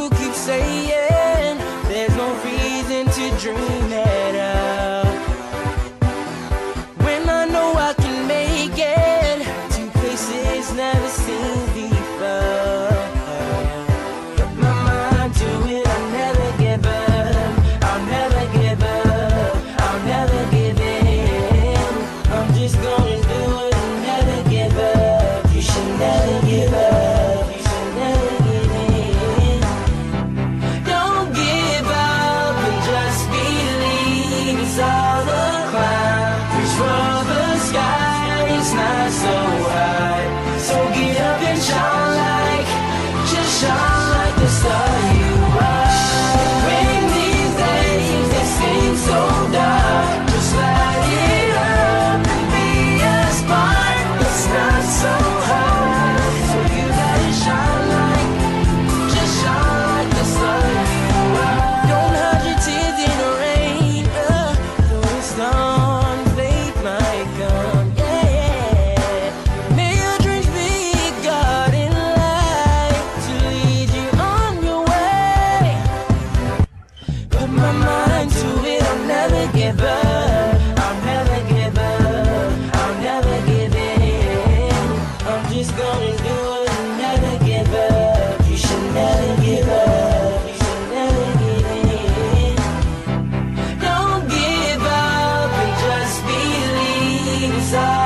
people keep saying there's no reason to dream it up, when I know I can make it to places never seen before. Put my mind to it, I'll never give up, I'll never give up, I'll never give in. I'm just gonna do it and never give up. You should never give up, you should never give in. Don't give up and just believe it's all a climb. Reach for the sky, it's not so high. So get up and shine like, just shine like the star you are. When these days they seem so dark, just light it up and be a spark. It's not so hard, so you gotta shine like, just shine like the star you are. Don't hide your tears in the rain, though the storm fade might come, yeah. May your dreams be a guiding light to lead you on your way. Put my mind to it, I'll never give up, I'll never give up, I'll never give in. I'm just gonna do it and never give up. You should never give up, you should never give in. Don't give up and just believe it's all